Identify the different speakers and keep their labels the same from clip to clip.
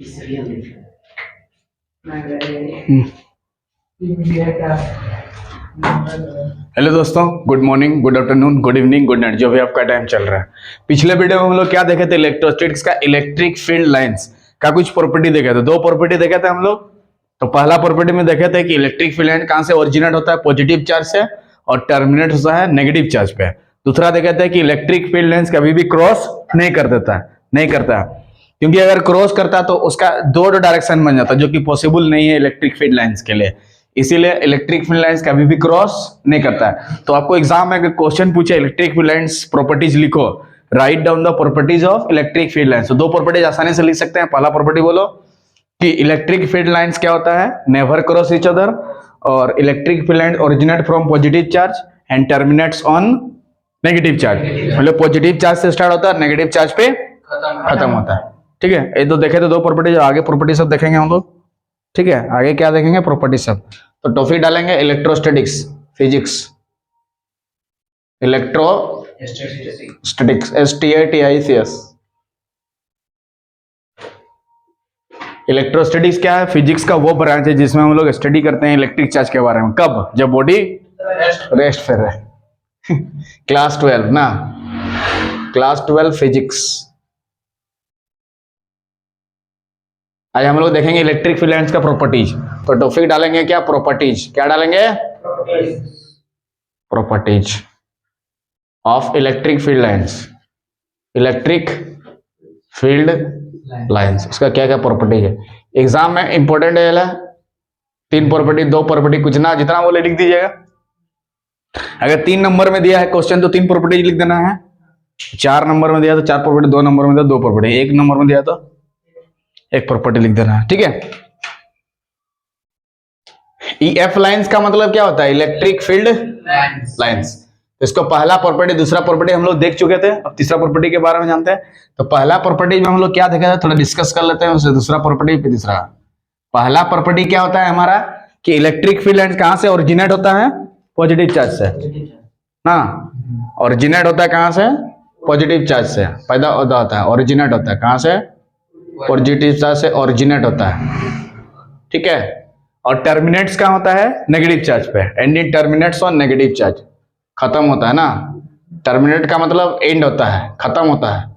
Speaker 1: Hello दोस्तों, good morning, good afternoon, good evening, good night, जो भी आपका टाइम चल रहा है। पिछले वीडियो में हम लोग क्या देखे थे? इलेक्ट्रोस्टैटिक्स का इलेक्ट्रिक फील्ड लाइंस का कुछ प्रॉपर्टी देखे थे। दो प्रॉपर्टी देखे थे हम लोग। तो पहला प्रॉपर्टी में देखे थे कि इलेक्ट्रिक फील्ड लाइन कहां से ओरिजिनेट होता है? पॉजिटिव चार्ज से, और टर्मिनेट होता है नेगेटिव चार्ज पे। दूसरा देखे थे कि इलेक्ट्रिक फील्ड लाइंस कभी भी क्रॉस नहीं कर देता है, नहीं करता है, क्योंकि अगर क्रॉस करता तो उसका दो डायरेक्शन बन जाता, जो कि पॉसिबल नहीं है इलेक्ट्रिक फील्ड लाइंस के लिए। इसीलिए इलेक्ट्रिक फील्ड लाइंस कभी भी क्रॉस नहीं करता है। तो आपको एग्जाम में अगर क्वेश्चन पूछे इलेक्ट्रिक फील्ड लाइंस प्रॉपर्टीज लिखो, write down the properties of electric field lines. तो दो प्रॉपर्टीज आसानी से लिख सकते हैं। पहला प्रॉपर्टी बोलो कि इलेक्ट्रिक फील्ड लाइंस क्या होता है? नेवर क्रॉस ईच अदर, और electric field lines originate from positive charge and terminates on negative charge. मतलब पॉजिटिव चार्ज से स्टार्ट होता है, नेगेटिव चार्ज पे खत्म होता है। ठीक है, ये तो देखे तो दो प्रॉपर्टी। आगे प्रॉपर्टी सब देखेंगे हम लोग। ठीक है, आगे क्या देखेंगे? प्रॉपर्टी सब। तो टॉपिक डालेंगे electrostatics, physics, electrostatics, STATICS। Electrostatics क्या है? फिजिक्स का वो ब्रांच है जिसमें हम लोग स्टडी करते हैं इलेक्ट्रिक चार्ज के बारे में। कब? जब बॉडी रेस्ट पे रहे। क्लास 12 ना, क्लास 12 फिजिक्स। आज हम लोग देखेंगे इलेक्ट्रिक फील्ड लाइंस का प्रॉपर्टीज। तो टॉपिक डालेंगे क्या? प्रॉपर्टीज। क्या डालेंगे? Properties of electric field lines. Electric field lines, उसका क्या क्या प्रॉपर्टीज है? एग्जाम में इंपॉर्टेंट है। तीन प्रॉपर्टी, दो प्रॉपर्टी, कुछ ना जितना बोले लिख दीजिएगा। अगर 3 नंबर में दिया है क्वेश्चन तो 3 प्रॉपर्टीज लिख देना है। 4 नंबर में दिया तो 4 प्रॉपर्टी, 2 नंबर में दिया 2 प्रॉपर्टी, 1 नंबर में दिया तो 1 प्रॉपर्टी लिख देना है। ठीक है। EF लाइंस का मतलब क्या होता है? Electric field lines. इसको पहला प्रॉपर्टी, दूसरा प्रॉपर्टी हम लोग देख चुके थे। अब तीसरा प्रॉपर्टी के बारे में जानते हैं। तो पहला प्रॉपर्टी में हम लोग क्या देखा था, थोड़ा डिस्कस कर लेते हैं। उससे दूसरा प्रॉपर्टी पे तीसरा। पहला प्रॉपर्टी क्या होता है हमारा कि इलेक्ट्रिक फील्ड लाइंस कहां से ओरिजिनेट होता है? पॉजिटिव चार्ज से ना। ओरिजिनेट होता है कहां से? पॉजिटिव चार्ज से पैदा होता है। ओरिजिनेट होता है कहां से? पॉजिटिव चार्ज से ओरिजिनेट होता है। ठीक है। और टर्मिनेट्स कहां होता है? नेगेटिव चार्ज पे। And terminates on negative charge, खत्म होता है ना। टर्मिनेट का मतलब एंड होता है, खत्म होता है।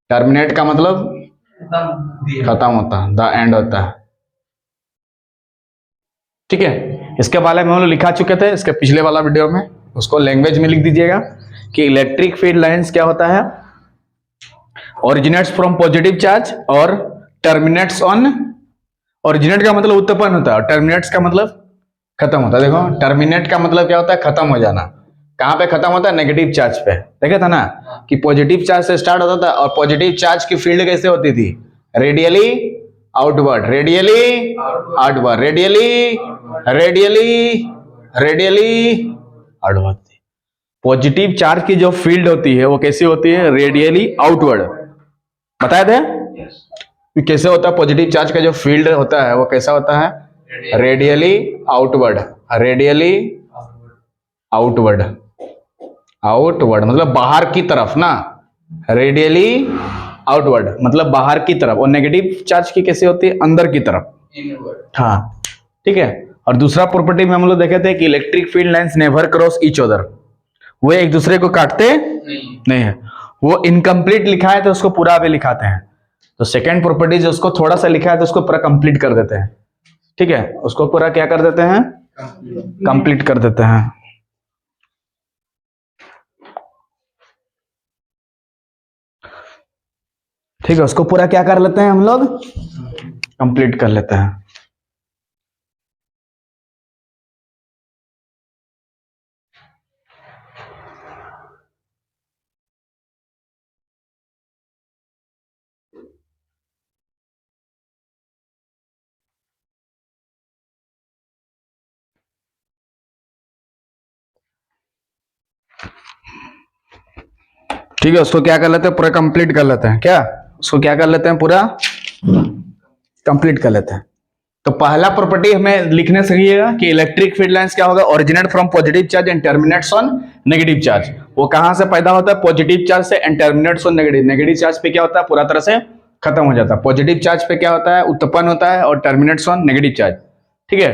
Speaker 1: टर्मिनेट का मतलब खत्म होता है, द एंड होता है। ठीक है। इसके बारे में हम लोग लिखा चुके थे इसके पिछले वाला वीडियो में। उसको लैंग्वेज में लिख दीजिएगा कि इलेक्ट्रिक फील्ड लाइंस क्या होता है? ओरिजिनेट्स फ्रॉम पॉजिटिव चार्ज और टर्मिनेट्स ऑन। ओरिजिनेट का मतलब उत्पन्न होता है और टर्मिनेट्स का मतलब खत्म होता है। देखो, टर्मिनेट का मतलब क्या होता है? खत्म हो जाना। कहां पे खत्म होता है? नेगेटिव चार्ज पे। देखा था ना कि पॉजिटिव चार्ज से स्टार्ट होता था, और पॉजिटिव चार्ज की फील्ड कैसे होती थी? Radially outward, radially outward, radially outward. Positive charge की जो फील्ड होती है वो कैसी होती है? Radially outward. बताए थे कि कैसे होता है? पॉजिटिव चार्ज का जो फील्ड होता है वो कैसा होता है? Radially outward. Radially outward, outward मतलब बाहर की तरफ ना। रेडियली आउटवर्ड मतलब बाहर की तरफ। और नेगेटिव चार्ज की कैसे होती है? अंदर की तरफ। हाँ, ठीक है। और दूसरा प्रॉपर्टी में हम लोग देखे थे कि electric field lines never cross each other. वो एक दूसरे को काटते नहीं है। वो इनकम्प्लीट लिखा है तो उसको पूरा भी लिखाते हैं। तो सेकेंड प्रॉपर्टी जो उसको थोड़ा सा लिखा है तो उसको पूरा कंप्लीट कर देते हैं। ठीक है, उसको पूरा क्या कर देते हैं? कंप्लीट कर देते हैं। ठीक है, उसको पूरा क्या कर लेते हैं हम लोग? कंप्लीट कर लेते हैं। ठीक है, उसको क्या कर लेते हैं? पूरा कंप्लीट कर लेते हैं। क्या उसको क्या कर लेते हैं? पूरा कंप्लीट कर लेते हैं। तो पहला प्रॉपर्टी हमें लिखने सीखिएगा कि इलेक्ट्रिक फील्ड लाइंस क्या होगा? Originate from positive charge and terminates on negative charge. वो कहां से पैदा होता है? पॉजिटिव चार्ज से, and terminates on negative. Negative charge पे क्या होता है? पूरा तरह से खत्म हो जाता है। पॉजिटिव चार्ज पे क्या होता है, उत्पन्न होता है और टर्मिनेट्स ऑन नेगेटिव चार्ज। ठीक है,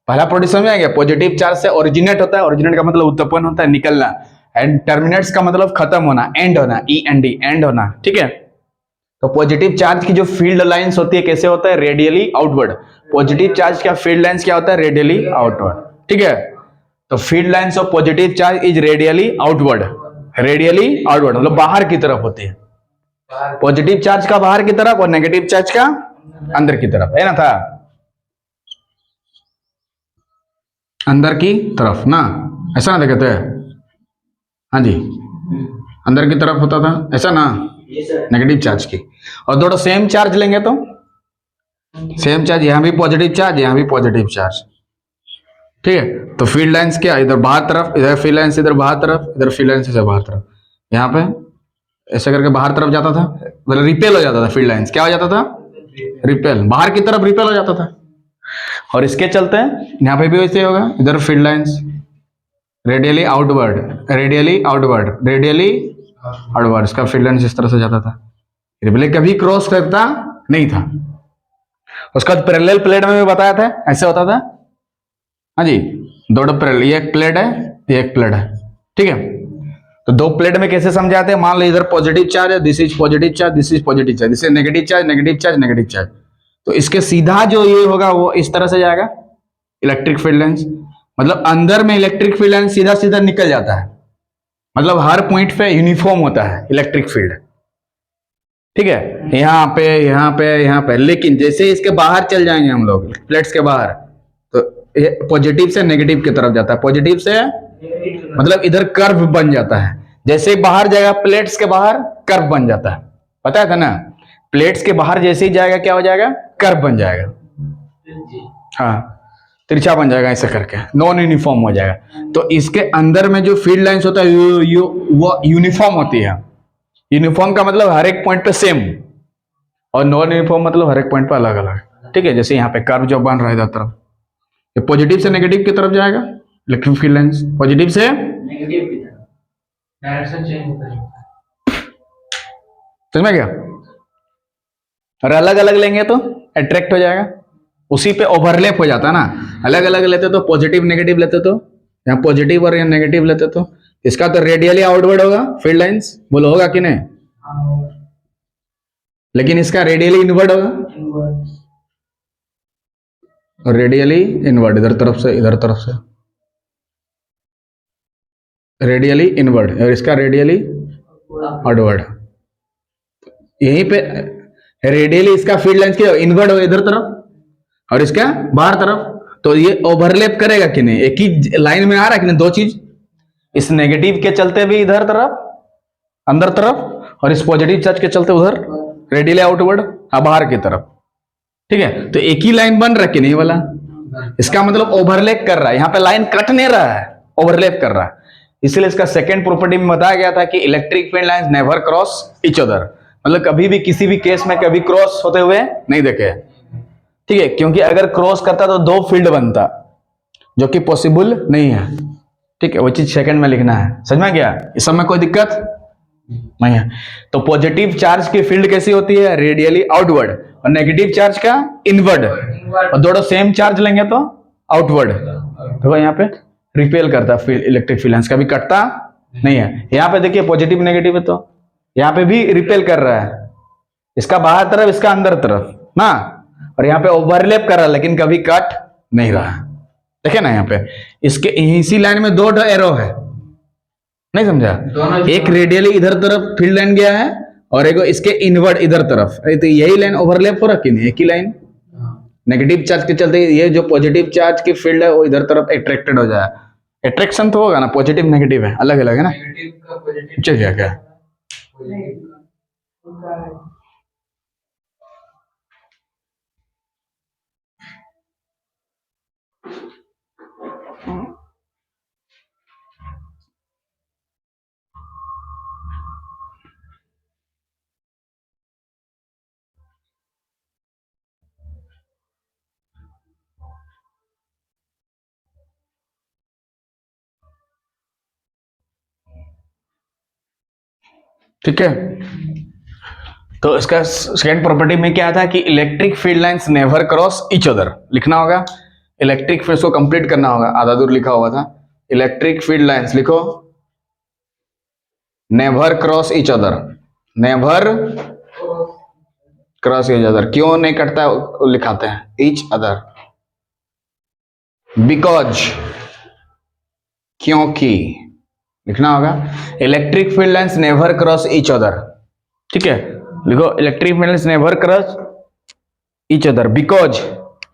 Speaker 1: पहला पॉइंट समझ आ गया। पॉजिटिव चार्ज से ओरिजिनेट होता है, ओरिजिनेट का मतलब उत्पन्न होता है, निकलना, एंड टर्मिनेट्स का मतलब खत्म होना, एंड होना, END, एंड होना। ठीक है, तो पॉजिटिव चार्ज की जो फील्ड लाइंस होती है कैसे होता है, रेडियली आउटवर्ड। पॉजिटिव चार्ज का फील्ड लाइंस क्या होता है, रेडियली आउटवर्ड। ठीक है, तो field lines of positive charge is radially outward. Radially outward मतलब बाहर की तरफ होती है। पॉजिटिव चार्ज का बाहर की तरफ और नेगेटिव चार्ज का अंदर की तरफ, है ना, था अंदर की तरफ ना, ऐसा ना कहते हैं। हाँ जी, अंदर की तरफ होता था ऐसा ना, नेगेटिव चार्ज की। और दोनों सेम चार्ज लेंगे तो सेम चार्ज, यहां भी पॉजिटिव चार्ज, यहां भी पॉजिटिव चार्ज। ठीक है, तो फील्ड लाइंस क्या, इधर बाहर तरफ, इधर फील्ड लाइंस इधर बाहर तरफ, इधर फील्ड लाइंस इधर बाहर तरफ। यहाँ पे ऐसे करके बाहर तरफ जाता था, मतलब रिपेल हो जाता था। फील्ड लाइंस क्या हो जाता था, रिपेल, बाहर की तरफ रिपेल हो जाता था। और इसके चलते यहाँ पे भी वैसे होगा, इधर field lines radially outward, radially outward, radially outward, इसका फील्ड लाइंस इस तरह से जाता था, रिपेल कभी क्रॉस करता नहीं था। उसका पैरेलल प्लेट में भी बताया था, ऐसे होता था। हाँ जी, दोनों पैरेलल, ये एक प्लेट है, ये एक प्लेट है। ठीक है, तो दो प्लेट में कैसे समझाते हैं, मान लो इधर पॉजिटिव चार्ज है, this is positive charge, this is positive charge, this is negative charge, negative charge, negative charge. तो इसके सीधा जो ये होगा वो इस तरह से जाएगा, इलेक्ट्रिक फील्ड लाइंस, मतलब अंदर में इलेक्ट्रिक फील्ड लाइंस सीधा सीधा निकल जाता है, मतलब हर पॉइंट पे यूनिफॉर्म होता है इलेक्ट्रिक फील्ड। ठीक है, यहाँ पे यहाँ पे यहाँ पे, लेकिन जैसे इसके बाहर चल जाएंगे हम लोग प्लेट्स के बाहर, तो ये पॉजिटिव से नेगेटिव की तरफ जाता है, पॉजिटिव से मतलब इधर कर्व बन जाता है। जैसे ही बाहर जाएगा प्लेट्स के बाहर कर्व बन जाता है, पता था ना, प्लेट्स के बाहर जैसे ही जाएगा क्या हो जाएगा, कर्व बन जाएगा। हाँ, तिरछा बन जाएगा, ऐसे करके नॉन यूनिफॉर्म हो जाएगा। तो इसके अंदर में जो फील्ड लाइंस होता है वो यूनिफॉर्म होती है। यूनिफॉर्म का मतलब हर एक पॉइंट पे सेम, और नॉन यूनिफॉर्म मतलब हर एक पॉइंट पे अलग अलग। ठीक है, जैसे यहाँ पे कर्व जो बन रहा है इधर तरफ, ये पॉजिटिव से नेगेटिव की तरफ जाएगा इलेक्ट्रिक फील्ड लाइंस, पॉजिटिव से नेगेटिव की तरफ डायरेक्शन चेंज होता है। समझ में गया? और अलग अलग लेंगे तो अट्रैक्ट हो जाएगा, उसी पे ओवरलैप हो जाता है ना। अलग अलग लेते तो पॉजिटिव नेगेटिव लेते, तो यहाँ पॉजिटिव और यहाँ नेगेटिव लेते तो इसका तो रेडियली आउटवर्ड होगा फील्ड लाइंस, बोलो होगा कि नहीं? लेकिन इसका रेडियली इनवर्ड होगा, और रेडियली इनवर्ड इधर तरफ से, इधर तरफ से रेडियली इनवर्ड, और इसका रेडियली आउटवर्ड। यहीं पे रेडियली इसका फील्ड लाइंस क्या इनवर्ड होगा इधर तरफ, और इसका बाहर तरफ। तो ये ओवरलैप करेगा कि नहीं, एक ही लाइन में आ रहा है कि नहीं, दो चीज, इस नेगेटिव के चलते भी इधर तरफ अंदर तरफ, और इस पॉजिटिव चार्ज के चलते उधर रेडियली आउटवर्ड बाहर की तरफ। ठीक है, तो एक ही लाइन बन रहा है कि नहीं वाला, इसका मतलब ओवरलैप कर रहा है, यहाँ पे लाइन कट नहीं रहा है, ओवरलैप कर रहा है। इसलिए इसका सेकंड प्रॉपर्टी में बताया गया था कि electric field lines never cross each other, मतलब कभी भी किसी भी केस में कभी क्रॉस होते हुए नहीं देखे। ठीक है, क्योंकि अगर क्रॉस करता तो दो फील्ड बनता, जो कि पॉसिबल नहीं है। ठीक है, वो चीज सेकंड में लिखना है, समझ में गया? इस सब में कोई दिक्कत नहीं है। तो पॉजिटिव चार्ज की फील्ड कैसी होती है, रेडियली आउटवर्ड, और नेगेटिव चार्ज का इनवर्ड, और दोनों सेम चार्ज लेंगे तो आउटवर्ड। तो यहाँ पे रिपेल करता है इलेक्ट्रिक फील्ड लाइंस, कभी कटता नहीं है। यहाँ पे देखिए पॉजिटिव नेगेटिव है, तो यहाँ पे भी रिपेल कर रहा है, इसका बाहर तरफ इसका अंदर तरफ ना, और यहाँ पे ओवरलैप कर रहा है लेकिन कभी कट नहीं रहा। देखे ना यहाँ पे, इसके इसी लाइन में दो एरो है, नहीं समझा? एक रेडियली इधर तरफ फील्ड लाइन गया है, और एक इसके इनवर्ड इधर तरफ, तो यही लाइन ओवरलैप हो रखी नहीं, एक ही लाइन। नेगेटिव चार्ज के चलते ये जो पॉजिटिव चार्ज की फील्ड है वो इधर तरफ अट्रैक्टेड हो जाए। अट्रैक्शन तो होगा ना, पॉजिटिव नेगेटिव है, अलग अलग है ना, चल गया क्या? ठीक है, तो इसका सेकंड प्रॉपर्टी में क्या था कि electric field lines never cross each other, लिखना होगा इलेक्ट्रिक फील्ड को कंप्लीट करना होगा, आधा दूर लिखा हुआ था, इलेक्ट्रिक फील्ड लाइंस लिखो never cross each other, never cross each other, क्यों नहीं कटता लिखाते हैं ईच अदर, बिकॉज क्योंकि लिखना होगा electric field lines never cross each other, ठीक है, लिखो electric field lines never cross each other because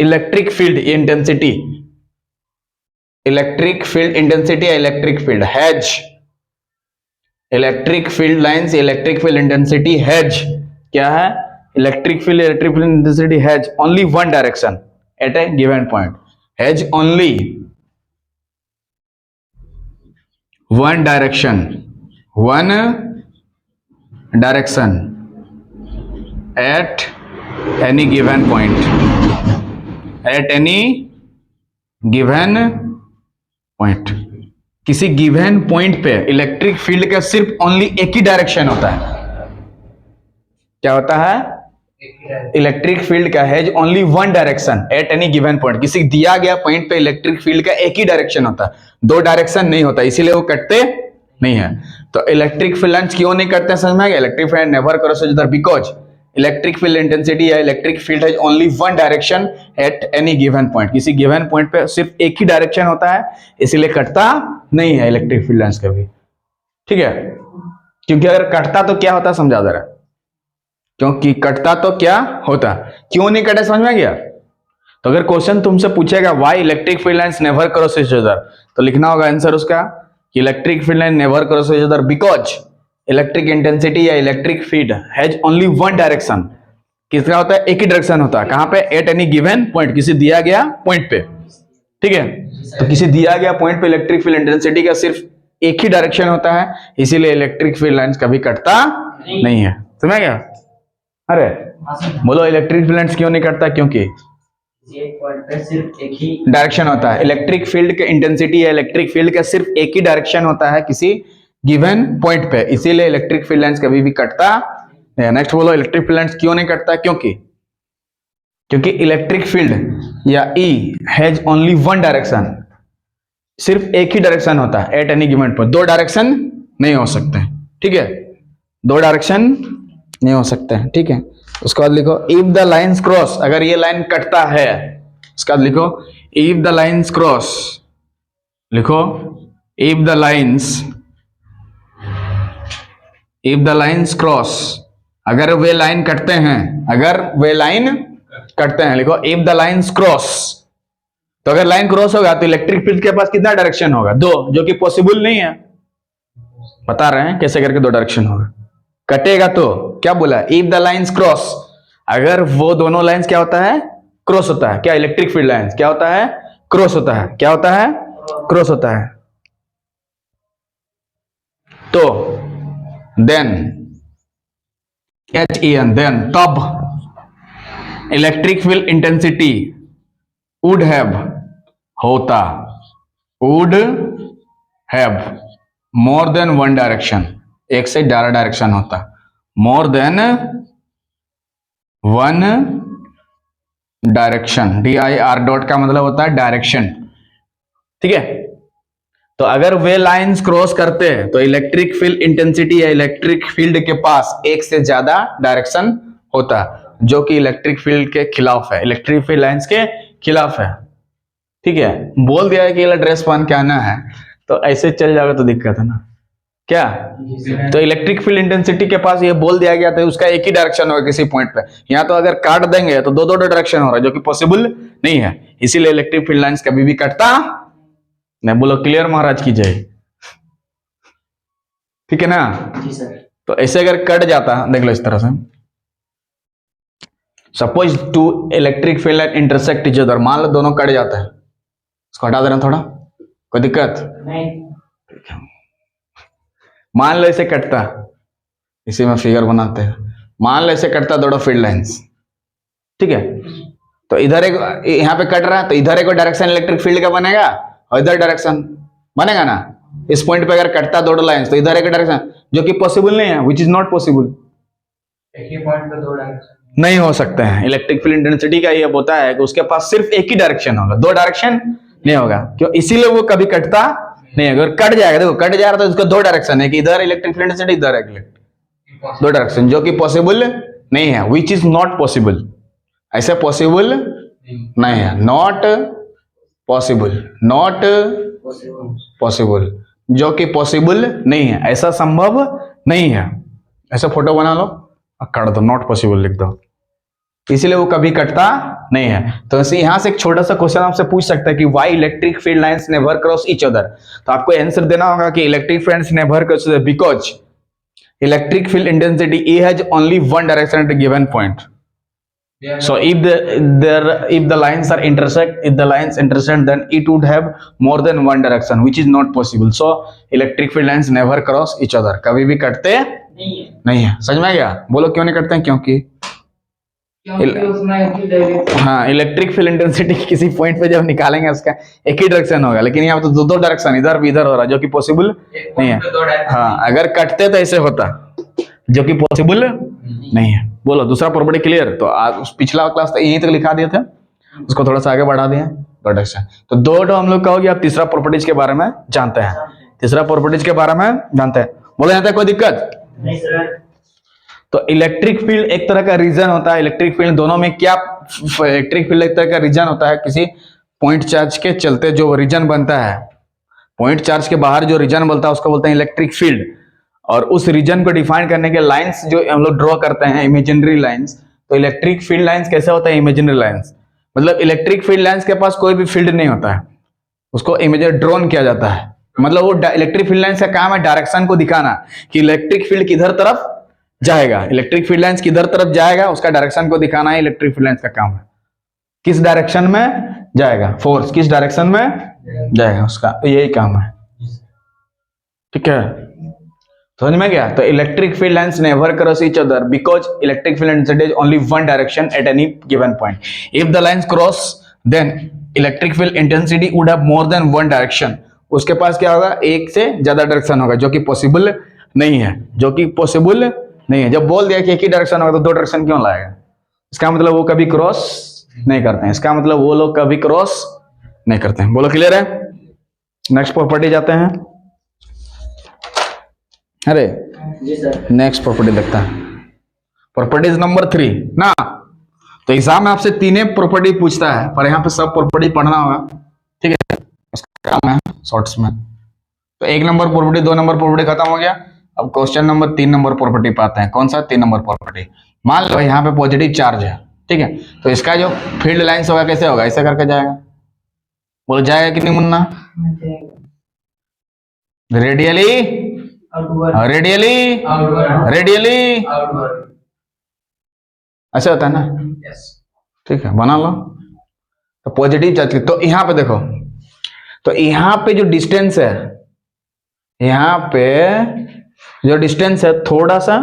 Speaker 1: electric field intensity, electric field intensity या electric field has, electric field lines electric field intensity has, क्या है electric field intensity has only one direction at a given point, has only one direction at any given point, at any given point, किसी given point पे electric field का सिर्फ only एक ही direction होता है, क्या होता है इलेक्ट्रिक फील्ड का has only one direction at any given point, किसी दिया गया पॉइंट पे इलेक्ट्रिक फील्ड का एक ही डायरेक्शन होता है, दो डायरेक्शन नहीं होता, इसीलिए वो कटते नहीं है। तो इलेक्ट्रिक फील्ड लाइंस क्यों नहीं कटते समझ में आ गया, electric field never cross each other because electric field intensity या electric field has only one direction at any given point, किसी गिवन पॉइंट पे सिर्फ एक ही डायरेक्शन होता है, इसीलिए कटता नहीं है इलेक्ट्रिक फील्ड लाइंस कभी, ठीक है, क्योंकि अगर कटता तो क्या होता समझा दे रहा, क्योंकि कटता तो क्या होता, क्यों नहीं कटे समझ में गया। तो अगर क्वेश्चन तुमसे पूछेगा why electric field lines never cross each other, तो लिखना होगा आंसर उसका कि electric field line never cross each other because electric intensity या electric field has only one direction, किसका होता है एक ही डायरेक्शन होता है, कहां पे एट एनी गिवन पॉइंट, किसी दिया गया पॉइंट पे, ठीक है, तो किसी दिया गया पॉइंट पे इलेक्ट्रिक फील्ड इंटेंसिटी का सिर्फ एक ही डायरेक्शन होता है, इसीलिए इलेक्ट्रिक फील्ड लाइंस कभी कटता नहीं है, समझ गया। अरे बोलो इलेक्ट्रिक फील्ड लाइंस क्यों नहीं कटता, क्योंकि
Speaker 2: एक पॉइंट पे सिर्फ एक ही
Speaker 1: डायरेक्शन होता है, इलेक्ट्रिक फील्ड के इंटेंसिटी या इलेक्ट्रिक फील्ड का सिर्फ एक ही डायरेक्शन होता है किसी गिवन पॉइंट पे, इसीलिए इलेक्ट्रिक फील्ड लाइंस कभी भी कटता नहीं। नेक्स्ट बोलो इलेक्ट्रिक फील्ड लाइंस क्यों नहीं कटता, क्योंकि इलेक्ट्रिक फील्ड या ई हैज ओनली वन डायरेक्शन, सिर्फ एक ही डायरेक्शन होता है एट एनी गिवन पॉइंट, दो डायरेक्शन नहीं हो सकते, ठीक है, दो डायरेक्शन नहीं हो सकते हैं, ठीक है। उसके बाद लिखो इफ द लाइन्स क्रॉस, अगर ये लाइन कटता है, उसके बाद लिखो इफ द लाइन्स क्रॉस, लिखो इफ द लाइन्स क्रॉस, अगर वे लाइन कटते हैं, अगर वे लाइन कटते हैं, लिखो इफ द लाइन्स क्रॉस, तो अगर लाइन क्रॉस होगा तो इलेक्ट्रिक फील्ड के पास कितना डायरेक्शन होगा, दो, जो कि पॉसिबल नहीं है, बता रहे हैं कैसे करके दो डायरेक्शन होगा, कटेगा तो क्या बोला इफ द लाइन्स क्रॉस, अगर वो दोनों लाइन्स क्या होता है क्रॉस होता है, क्या इलेक्ट्रिक फील्ड लाइन्स क्या होता है क्रॉस होता है, क्या होता है क्रॉस होता है, तो देन HEN देन तब electric field intensity would have होता, would have more than one direction, एक से ज्यादा डायरेक्शन होता, more than one direction, DIR dot का मतलब होता है डायरेक्शन, ठीक है। तो अगर वे लाइंस क्रॉस करते हैं तो इलेक्ट्रिक फील्ड इंटेंसिटी या इलेक्ट्रिक फील्ड के पास एक से ज्यादा डायरेक्शन होता, जो कि इलेक्ट्रिक फील्ड के खिलाफ है, इलेक्ट्रिक फील्ड लाइंस के खिलाफ है, ठीक है। बोल दिया है कि ड्रेस पहन के आना है, तो ऐसे चल जाएगा तो दिक्कत है ना, क्या, तो इलेक्ट्रिक फील्ड इंटेंसिटी के पास ये बोल दिया गया था उसका एक ही डायरेक्शन होगा किसी पॉइंट पे, यहाँ तो अगर काट देंगे तो दो दो डायरेक्शन हो रहा है, जो कि पॉसिबल नहीं है, इसीलिए इलेक्ट्रिक फील्ड लाइंस कभी भी कटता नहीं। बोलो क्लियर महाराज की जय, ठीक है ना।
Speaker 2: जी सर।
Speaker 1: तो ऐसे अगर कट जाता, देख लो इस तरह से, suppose two electric field line intersect each other, मान लो दोनों कट जाते हैं, इसको हटा दे रहे हैं थोड़ा, कोई दिक्कत
Speaker 2: नहीं, मान
Speaker 1: लो इसे कटता, इसी में फिगर बनाते हैं, मान लो इसे कटता दोनों फील्ड लाइंस, ठीक है, तो इधर एक यहाँ पे कट रहा है, तो इधर एक डायरेक्शन इलेक्ट्रिक फील्ड का बनेगा और इधर डायरेक्शन बनेगा ना, इस पॉइंट पे अगर कटता दोनों लाइंस तो इधर एक डायरेक्शन, जो कि पॉसिबल नहीं है, विच इज नॉट पॉसिबल,
Speaker 2: एक ही पॉइंट पे दो डायरेक्शन
Speaker 1: नहीं हो सकते हैं। इलेक्ट्रिक फील्ड इंटेंसिटी का ये होता है कि उसके पास सिर्फ एक ही डायरेक्शन होगा, दो डायरेक्शन नहीं होगा। क्यों? इसीलिए वो कभी कटता नहीं है। अगर कट जाएगा, देखो कट जा रहा तो इसका दो डायरेक्शन है कि इधर इलेक्ट्रिक फील्ड इंटेंसिटी, इधर इलेक्ट्रिक, दो डायरेक्शन, जो कि पॉसिबल नहीं है, विच इज नॉट पॉसिबल। ऐसे पॉसिबल नहीं है, नॉट पॉसिबल, नॉट पॉसिबल, जो कि पॉसिबल नहीं है, ऐसा संभव नहीं है। ऐसा फोटो बना लो और काट दो, नॉट पॉसिबल लिख दो, इसीलिए वो कभी कटता नहीं है। तो ऐसे यहां से एक छोटा सा क्वेश्चन आपसे पूछ सकता है कि why electric field lines never cross each other. तो आपको आंसर देना होगा कि electric fields never cross because electric field intensity E has only one direction at a given point. So if the lines are intersect, if the lines intersect, then it would have more than one direction, which is not possible. So electric field lines never cross each other. कभी भी कटते नहीं है। समझ में आ गया? बोलो क्यों नहीं कटते हैं? क्योंकि
Speaker 2: उसमें
Speaker 1: हाँ, इलेक्ट्रिक फील्ड इंटेंसिटी किसी पॉइंट पे जब निकालेंगे उसका एक ही डायरेक्शन होगा, लेकिन यहाँ पे तो दो दो डायरेक्शन, इधर भी इधर हो रहा है, जो कि पॉसिबल नहीं है। हाँ, अगर कटते तो ऐसे होता, जो कि पॉसिबल नहीं है। बोलो दूसरा प्रॉपर्टी क्लियर? तो आज पिछला क्लास तक यहीं तक लिखा दिए थे, उसको थोड़ा सा आगे बढ़ा दिए, दो डायरेक्शन। तो दो हम लोग कहोगे, आप तीसरा प्रॉपर्टीज के बारे में जानते हैं, तीसरा प्रॉपर्टीज के बारे में जानते हैं। बोलो यहाँ तक कोई दिक्कत
Speaker 2: नहीं सर।
Speaker 1: तो इलेक्ट्रिक फील्ड एक तरह का रीजन होता है। इलेक्ट्रिक फील्ड दोनों में क्या, इलेक्ट्रिक फील्ड एक तरह का रीजन होता है, किसी पॉइंट चार्ज के चलते जो रीजन बनता है, पॉइंट चार्ज के बाहर जो रीजन बनता है उसको बोलते हैं इलेक्ट्रिक फील्ड। और उस रीजन को डिफाइन करने के लाइंस जो हम लोग ड्रॉ करते हैं, इमेजिनरी लाइंस। तो इलेक्ट्रिक फील्ड लाइंस कैसे होता है? इमेजिनरी लाइंस, मतलब इलेक्ट्रिक फील्ड लाइंस के पास कोई भी फील्ड नहीं होता है, उसको इमेजिनरी ड्रॉन किया जाता है। मतलब वो इलेक्ट्रिक फील्ड लाइंस का काम है डायरेक्शन को दिखाना कि इलेक्ट्रिक फील्ड किधर तरफ जाएगा, इलेक्ट्रिक फील्ड लाइंस किधर तरफ जाएगा, उसका डायरेक्शन को दिखाना है इलेक्ट्रिक फील्ड लाइंस का काम है। किस डायरेक्शन में जाएगा, फोर्स किस डायरेक्शन में जाएगा, उसका यही काम है। ठीक है, समझ में गया? तो electric field lines never cross each other because electric field intensity is only one direction at any given point. If the lines cross then electric field intensity would have more than one direction. उसके पास क्या होगा? एक से ज्यादा direction होगा, जो कि पॉसिबल नहीं है, जो कि पॉसिबल नहीं है। जब बोल दिया कि एक ही डायरेक्शन होगा तो दो डायरेक्शन क्यों लाएगा? इसका मतलब वो कभी क्रॉस नहीं करते हैं, इसका मतलब वो लोग कभी क्रॉस नहीं करते हैं। बोलो क्लियर है? नेक्स्ट प्रॉपर्टी जाते हैं। अरे
Speaker 2: जी सर।
Speaker 1: नेक्स्ट प्रॉपर्टी देखता है, प्रॉपर्टीज नंबर 3 ना। तो एग्जाम में आपसे तीनों प्रॉपर्टी पूछता है, पर यहाँ पे सब प्रॉपर्टी पढ़ना होगा। ठीक है, उसका काम है शॉर्ट्स में। तो 1 नंबर प्रॉपर्टी, 2 नंबर प्रॉपर्टी खत्म हो गया। अब क्वेश्चन नंबर 3 नंबर प्रॉपर्टी पे आते हैं। कौन सा 3 नंबर प्रॉपर्टी? मान लो यहाँ पे पॉजिटिव चार्ज है, ठीक है, तो इसका जो फील्ड लाइंस होगा कैसे होगा? ऐसे करके जाएगा। बोलो जाएगा कि नहीं मुन्ना? रेडियली, रेडियली, रेडियली, ऐसा होता है ना? ठीक है, बना लो। तो पॉजिटिव चार्ज, तो यहाँ पे देखो, तो यहाँ पे जो डिस्टेंस है, यहाँ पे जो डिस्टेंस है थोड़ा सा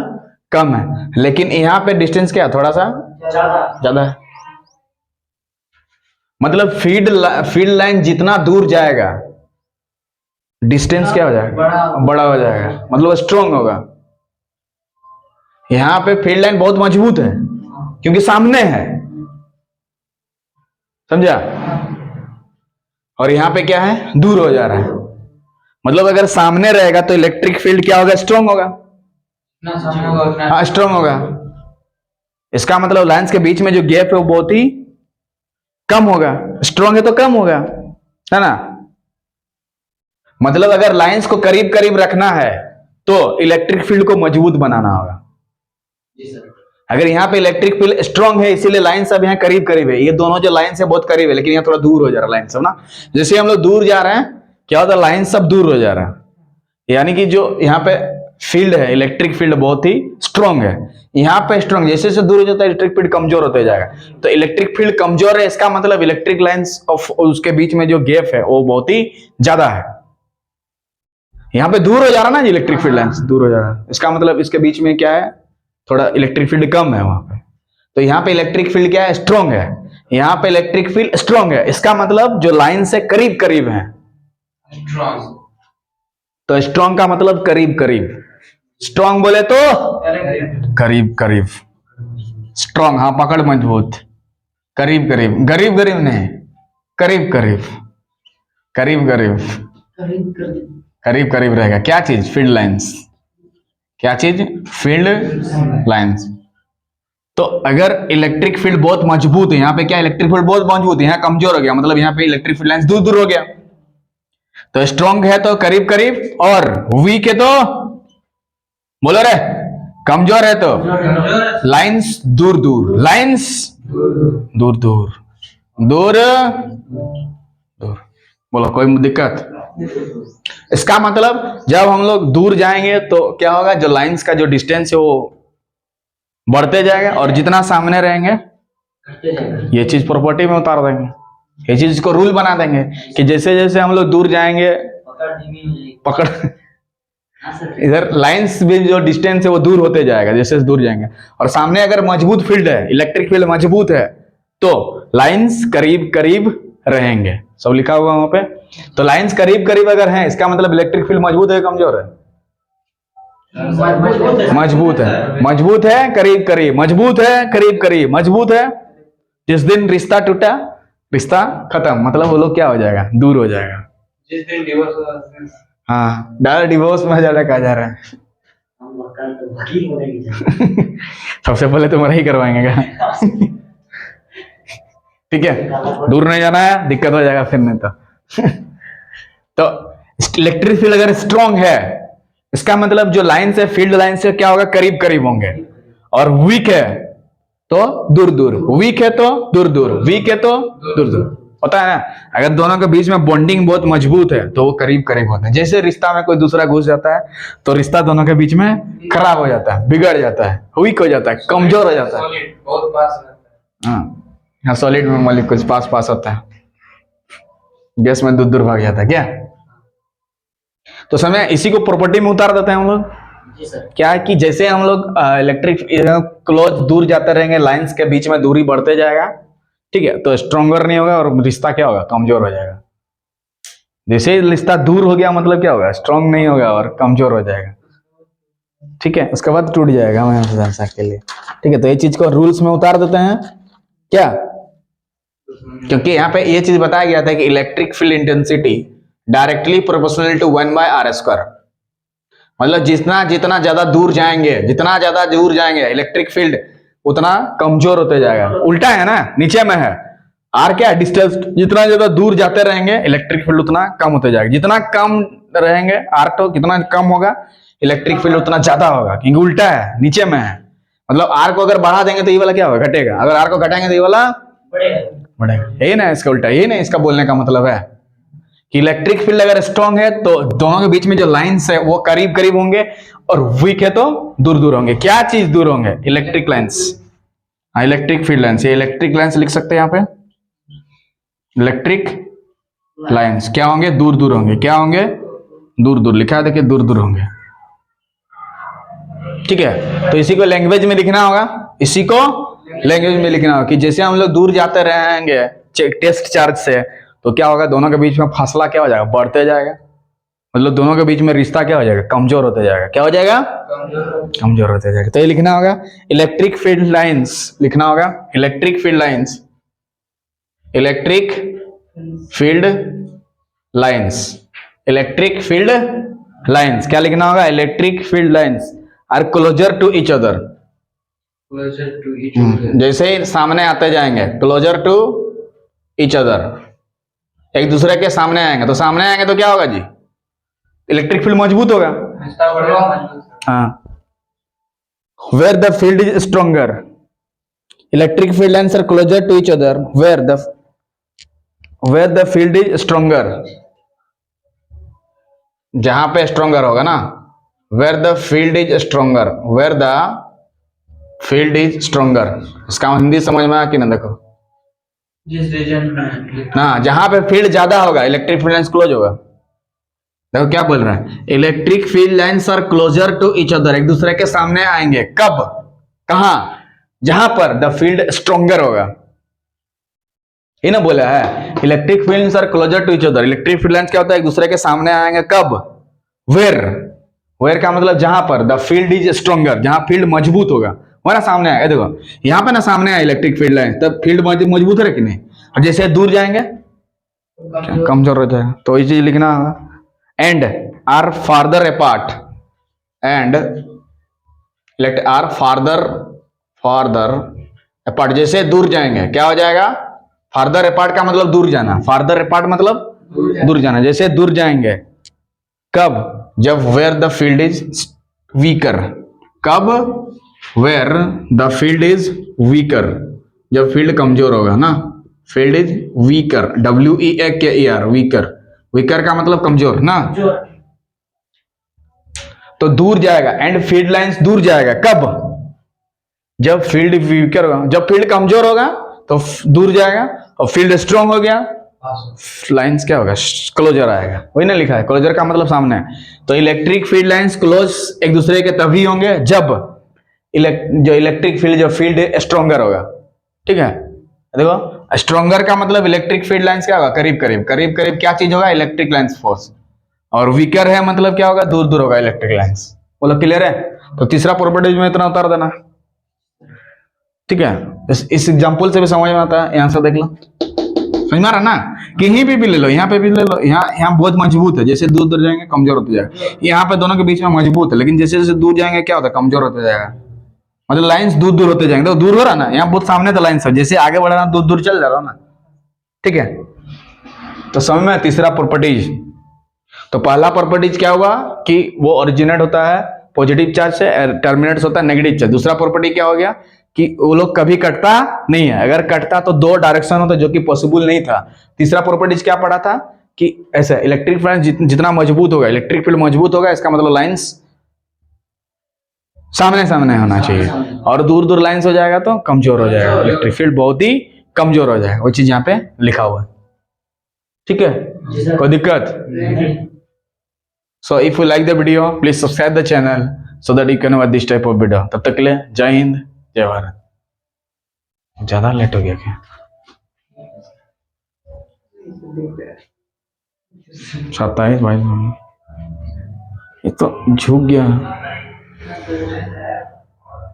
Speaker 1: कम है, लेकिन यहाँ पे डिस्टेंस क्या है? थोड़ा सा ज्यादा है। मतलब फील्ड लाइन जितना दूर जाएगा डिस्टेंस क्या हो जाएगा? बड़ा हो जाएगा, मतलब स्ट्रॉन्ग होगा। यहाँ पे फील्ड लाइन बहुत मजबूत है क्योंकि सामने है, समझा? और यहाँ पे क्या है? दूर हो जा रहा है। मतलब अगर सामने रहेगा तो इलेक्ट्रिक फील्ड क्या होगा? स्ट्रॉन्ग होगा। हाँ, स्ट्रॉन्ग होगा। इसका मतलब लाइंस के बीच में जो गैप है वो बहुत ही कम होगा। स्ट्रॉन्ग है तो कम होगा, है ना? मतलब अगर लाइंस को करीब करीब रखना है तो इलेक्ट्रिक फील्ड को मजबूत बनाना होगा। अगर यहाँ पे इलेक्ट्रिक फील्ड स्ट्रॉन्ग है इसीलिए लाइन सब यहाँ करीब करीब है, ये दोनों जो लाइन से बहुत करीब है, लेकिन यहाँ थोड़ा दूर हो जा रहा है लाइन सब ना। जैसे हम लोग दूर जा रहे हैं, क्या होता है? लाइन सब दूर हो जा रहा है, यानी कि जो यहाँ पे फील्ड है, इलेक्ट्रिक फील्ड बहुत ही स्ट्रॉन्ग है। यहाँ पे स्ट्रॉन्ग, जैसे जैसे दूर हो जाता है इलेक्ट्रिक फील्ड कमजोर होते जाएगा। तो इलेक्ट्रिक फील्ड कमजोर है, इसका मतलब इलेक्ट्रिक लाइंस ऑफ उसके बीच में जो गैप है वो बहुत ही ज्यादा है। यहाँ पे दूर हो जा रहा ना, इलेक्ट्रिक फील्ड लाइंस दूर हो जा रहा है, इसका मतलब इसके बीच में क्या है? थोड़ा इलेक्ट्रिक फील्ड कम है वहां पे। तो यहाँ पे इलेक्ट्रिक फील्ड क्या है? स्ट्रॉन्ग है। यहाँ पे इलेक्ट्रिक फील्ड स्ट्रॉन्ग है, इसका मतलब जो लाइन से करीब करीब है। तो स्ट्रॉन्ग का मतलब करीब करीब, स्ट्रॉन्ग बोले तो करीब करीब, स्ट्रॉन्ग हाँ पकड़ मजबूत, करीब करीब, गरीब गरीब नहीं, करीब करीब, करीब करीब, करीब करीब रहेगा। क्या चीज? Field lines. क्या चीज? Field lines. तो अगर इलेक्ट्रिक फील्ड बहुत मजबूत है, यहाँ पे क्या इलेक्ट्रिक फील्ड बहुत मजबूत है, यहाँ कमजोर हो गया, मतलब यहाँ पे इलेक्ट्रिक फील्ड लाइंस दूर दूर हो गया। तो स्ट्रॉन्ग है तो करीब करीब, और वीक है तो बोलो रे, कमजोर है तो लाइंस दूर दूर, लाइंस दूर दूर, दूर दूर। बोलो कोई दिक्कत? इसका मतलब जब हम लोग दूर जाएंगे तो क्या होगा, जो लाइंस का जो डिस्टेंस है वो बढ़ते जाएगा, और जितना सामने रहेंगे ये चीज प्रॉपर्टी में उतार देंगे, ये चीज को रूल बना देंगे कि जैसे जैसे हम लोग दूर जाएंगे पकड़ इधर लाइंस भी जो डिस्टेंस है वो दूर होते जाएगा जैसे जैसे दूर जाएंगे। और सामने अगर मजबूत फील्ड है, इलेक्ट्रिक फील्ड मजबूत है, तो लाइंस करीब करीब रहेंगे। सब लिखा हुआ वहां पे। तो लाइंस करीब करीब अगर है, इसका मतलब इलेक्ट्रिक फील्ड मजबूत है कमजोर है? मजबूत है। मजबूत है करीब करीब, मजबूत है करीब करीब, मजबूत है। जिस दिन रिश्ता टूटा, रिश्ता खत्म, मतलब वो लोग क्या हो जाएगा, दूर हो जाएगा।
Speaker 2: जिस दिन डिवोर्स हुआ,
Speaker 1: हाँ, डायरेक्ट डिवोर्स में ज्यादा कहा जा रहा है। सबसे पहले तुम्हारा ही करवाएंगे क्या? ठीक है, दूर नहीं जाना है, दिक्कत हो जाएगा फिर नहीं तो इलेक्ट्रिक फील्ड अगर स्ट्रॉन्ग है, इसका मतलब जो लाइन से फील्ड लाइन से क्या होगा, करीब करीब होंगे। और वीक है तो दूर दूर, वीक है तो दूर दूर, वीक है तो दूर दूर, होता है ना। अगर दोनों के बीच में बॉन्डिंग बहुत मजबूत है तो वो करीब करीब होते हैं। जैसे रिश्ता में कोई दूसरा घुस जाता है तो रिश्ता दोनों के बीच में खराब हो जाता है, बिगड़ जाता है, वीक हो जाता है, कमजोर हो जाता है।
Speaker 2: बहुत पास रहता है।
Speaker 1: हाँ, सॉलिड में मॉलिक्यूल कुछ पास पास होता है, गैस में दूर दूर भाग जाता है क्या। तो समय इसी को प्रॉपर्टी में उतार देते हैं हम लोग। क्या है कि जैसे हम लोग इलेक्ट्रिक क्लोज दूर जाते रहेंगे, लाइंस के बीच में दूरी बढ़ते जाएगा, ठीक है, तो स्ट्रॉन्गर नहीं होगा और रिश्ता क्या होगा, कमजोर हो जाएगा। जैसे रिश्ता दूर हो गया मतलब क्या होगा, स्ट्रॉन्ग नहीं होगा और कमजोर हो जाएगा। ठीक है, उसके बाद टूट जाएगा हमेशा के लिए। ठीक है, तो ये चीज को रूल्स में उतार देते हैं क्या, क्योंकि यहाँ पे ये चीज बताया गया था कि electric field intensity directly proportional to 1/r²। मतलब जितना जितना ज्यादा दूर जाएंगे इलेक्ट्रिक फील्ड उतना कमजोर होते जाएगा। उल्टा है ना, नीचे में है आर क्या है, डिस्टेंस। जितना ज्यादा दूर जाते रहेंगे इलेक्ट्रिक फील्ड उतना कम होते जाएगा। जितना कम रहेंगे आर तो कितना कम होगा, इलेक्ट्रिक फील्ड उतना ज्यादा होगा, क्योंकि उल्टा है, नीचे में है। मतलब आर को अगर बढ़ा देंगे तो ये वाला क्या होगा, घटेगा। अगर आर को घटाएंगे तो ये वाला बढ़ेगा। यही ना इसका उल्टा, यही ना इसका बोलने का मतलब है कि इलेक्ट्रिक फील्ड अगर स्ट्रॉन्ग है तो दोनों के बीच में जो लाइंस है वो करीब करीब होंगे, और वीक है तो दूर दूर होंगे। क्या चीज दूर होंगे, इलेक्ट्रिक लाइंस। हाँ, इलेक्ट्रिक फील्ड लाइंस, ये इलेक्ट्रिक लाइंस लिख सकते हैं यहाँ पे। इलेक्ट्रिक लाइंस क्या होंगे, दूर दूर होंगे। क्या होंगे, दूर दूर। लिखा है देखिए, दूर दूर होंगे। ठीक है, तो इसी को लैंग्वेज में लिखना होगा, इसी को लैंग्वेज में लिखना होगा कि जैसे हम लोग दूर जाते रहेंगे टेस्ट चार्ज से, तो क्या होगा, दोनों के बीच में फासला क्या हो जाएगा, बढ़ते जाएगा। मतलब दोनों के बीच में रिश्ता क्या हो जाएगा, कमजोर होते जाएगा। क्या हो जाएगा, कमजोर होते जाएगा। तो ये लिखना होगा इलेक्ट्रिक फील्ड लाइंस, लिखना होगा electric field lines, electric field lines, electric field lines. क्या लिखना होगा, electric field lines are closer to each other. जैसे ही सामने आते जाएंगे, क्लोजर टू ईच अदर, एक दूसरे के सामने आएंगे, तो सामने आएंगे तो क्या होगा जी, इलेक्ट्रिक फील्ड मजबूत होगा। हाँ, where the field is stronger, electric field lines are closer to each other where the field is stronger. जहां पे स्ट्रॉन्गर होगा ना, where the field is stronger, where the field is stronger. इसका हिंदी समझ में आया कि ना, देखो
Speaker 2: जिस रीजन में
Speaker 1: ना, जहां पे फील्ड ज्यादा होगा इलेक्ट्रिक फील्ड लाइंस क्लोज होगा। देखो क्या बोल रहा है, electric field lines are closer to each other, एक दूसरे के सामने आएंगे। कब, कहां, जहां पर द फील्ड स्ट्रॉन्गर होगा। ये ना बोला है electric fields are closer to each other, electric field lines क्या होता है, एक दूसरे के सामने आएंगे। कब, वेयर, वेयर का मतलब जहां पर द फील्ड इज स्ट्रॉन्गर, जहां फील्ड मजबूत होगा, वो ना सामने आएगा, देखो यहाँ पे ना सामने आया इलेक्ट्रिक फील्ड लाइन, तब फील्ड मजबूत है कि नहीं, और जैसे दूर जाएंगे कमजोर हो जाएगा, तो ये चीज लिखना होगा। And are farther apart, and let are farther apart, जैसे दूर जाएंगे क्या हो जाएगा, फार्दर अपार्ट का मतलब दूर जाना, फार्दर अपार्ट मतलब दूर जाना, जैसे दूर जाएंगे कब, जब where the field is weaker, कब, where the field is weaker, जब फील्ड कमजोर होगा ना, field is weaker, WEAKER, weaker, weaker का मतलब कमजोर ना, तो दूर जाएगा, एंड फील्ड लाइंस दूर जाएगा कब, जब फील्ड वीकर होगा, जब फील्ड कमजोर होगा तो दूर जाएगा, और फील्ड स्ट्रांग हो गया लाइंस क्या होगा, क्लोजर आएगा, वही ना लिखा है, क्लोजर का मतलब सामने है। तो इलेक्ट्रिक फील्ड लाइंस क्लोज एक दूसरे के तभी होंगे जब जो इलेक्ट्रिक फील्ड, जो फील्ड स्ट्रॉन्गर होगा, ठीक है। देखो स्ट्रॉन्गर का मतलब इलेक्ट्रिक फील्ड लाइंस क्या होगा, करीब करीब, करीब करीब क्या चीज होगा, इलेक्ट्रिक लाइंस फोर्स, और वीकर है मतलब क्या होगा, दूर दूर होगा इलेक्ट्रिक लाइंस। बोलो क्लियर है, तो तीसरा प्रॉपर्टीज में इतना उतार देना, ठीक है। इस एग्जांपल से भी समझ में आता है, यहां से देख लो, समझ में आ रहा ना, कहीं भी ले लो, यहाँ पे भी ले लो, यहाँ बहुत मजबूत है, जैसे दूर दूर जाएंगे कमजोर होते जाएगा, यहाँ पे दोनों के बीच में मजबूत है, लेकिन जैसे जैसे दूर जाएंगे क्या होता है, कमजोर होते जाएगा, मतलब लाइंस दूर दूर होते जाएंगे, तो दूर हो रहा ना, यहाँ बहुत सामने तो लाइंस है, जैसे आगे बढ़ रहा दूर दूर चल जा रहा ना, ठीक है। तो समझ में तीसरा प्रॉपर्टीज, तो पहला प्रॉपर्टीज क्या होगा कि वो ओरिजिनेट होता है पॉजिटिव चार्ज से, टर्मिनेट्स होता है नेगेटिव चार्ज। दूसरा प्रॉपर्टी क्या हो गया कि वो लोग कभी कटता नहीं है, अगर कटता तो दो डायरेक्शन होता जो कि पॉसिबल नहीं था। तीसरा प्रॉपर्टीज क्या पढ़ा था कि ऐसा इलेक्ट्रिक फील्ड जितना मजबूत होगा, इलेक्ट्रिक फील्ड मजबूत होगा, इसका मतलब लाइंस सामने सामने होना चाहिए, और दूर दूर लाइंस हो जाएगा तो कमजोर हो जाएगा, इलेक्ट्रिक फील्ड बहुत ही कमजोर हो जाएगा, वो चीज यहाँ पे लिखा हुआ है, ठीक है, कोई दिक्कत। So if you like the video, please subscribe the channel so that you can watch this type of video. तब तक के लिए जय हिंद जय भारत। ज्यादा लेट हो गया क्या? 27 22 ये तो झुक गया।